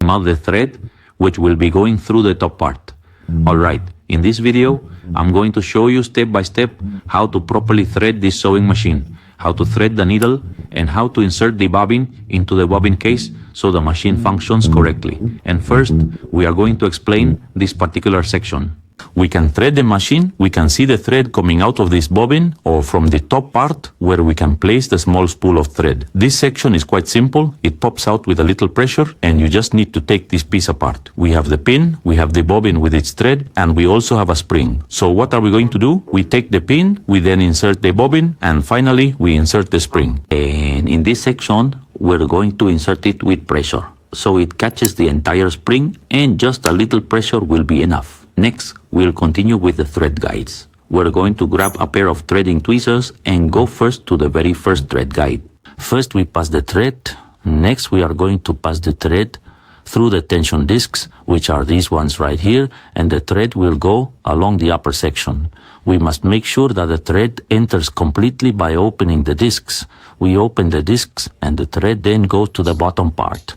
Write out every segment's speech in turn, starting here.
not the thread, which will be going through the top part. Alright, in this video, I'm going to show you step by step how to properly thread this sewing machine, how to thread the needle, and how to insert the bobbin into the bobbin case so the machine functions correctly. And first, we are going to explain this particular section. We can thread the machine, we can see the thread coming out of this bobbin or from the top part where we can place the small spool of thread. This section is quite simple, it pops out with a little pressure and you just need to take this piece apart. We have the pin, we have the bobbin with its thread, and we also have a spring. So what are we going to do? We take the pin, we then insert the bobbin, and finally we insert the spring. And in this section, we're going to insert it with pressure. So it catches the entire spring and just a little pressure will be enough. Next, we'll continue with the thread guides. We're going to grab a pair of threading tweezers and go first to the very first thread guide. First we pass the thread. Next we are going to pass the thread through the tension discs, which are these ones right here, and the thread will go along the upper section. We must make sure that the thread enters completely by opening the discs. We open the discs and the thread then goes to the bottom part.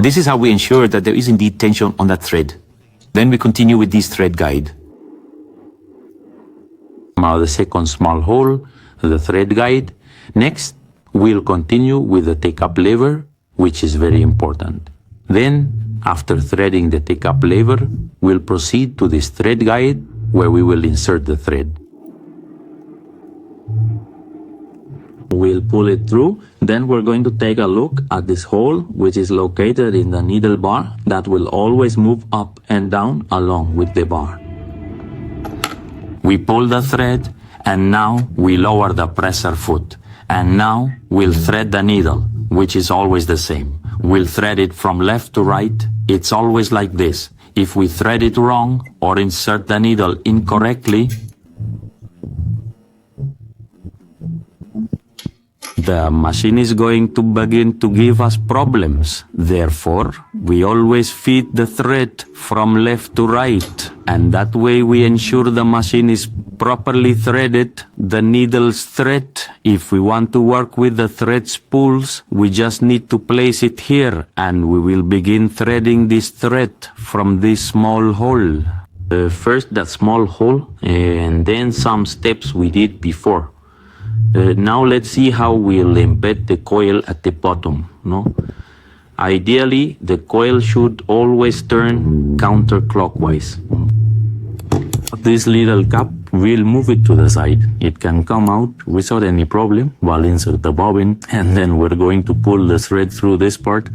This is how we ensure that there is indeed tension on that thread. Then we continue with this thread guide. Now the second small hole, the thread guide. Next, we'll continue with the take-up lever, which is very important. Then, after threading the take-up lever, we'll proceed to this thread guide where we will insert the thread. We'll pull it through, then we're going to take a look at this hole which is located in the needle bar that will always move up and down along with the bar. We pull the thread and now we lower the presser foot, and now we'll thread the needle, which is always the same. We'll thread it from left to right. It's always like this. If we thread it wrong or insert the needle incorrectly, the machine is going to begin to give us problems. Therefore, we always feed the thread from left to right, and that way we ensure the machine is properly threaded, the needle's thread. If we want to work with the thread spools, we just need to place it here, and we will begin threading this thread from this small hole. First that small hole, and then some steps we did before. Now let's see how we'll embed the coil at the bottom. Ideally, the coil should always turn counterclockwise. This little cap, we'll move it to the side. It can come out without any problem. We'll insert the bobbin, and then we're going to pull the thread through this part.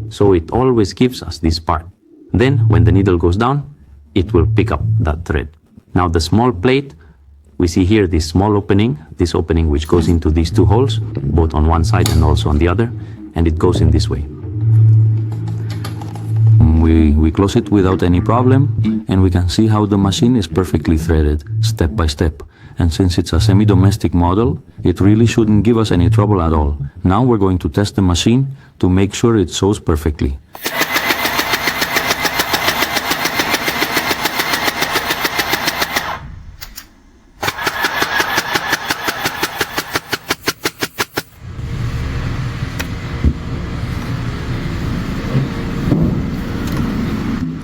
So it always gives us this part. Then, when the needle goes down, it will pick up that thread. Now the small plate, we see here this small opening, this opening which goes into these two holes, both on one side and also on the other, and it goes in this way. We close it without any problem, and we can see how the machine is perfectly threaded, step by step. And since it's a semi-domestic model, it really shouldn't give us any trouble at all. Now we're going to test the machine to make sure it sews perfectly.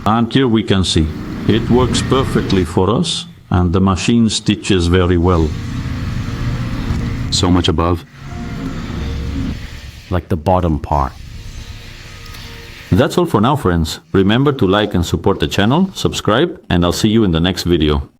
And here we can see, it works perfectly for us, and the machine stitches very well. So much above, like the bottom part. That's all for now, friends. Remember to like and support the channel, subscribe, and I'll see you in the next video.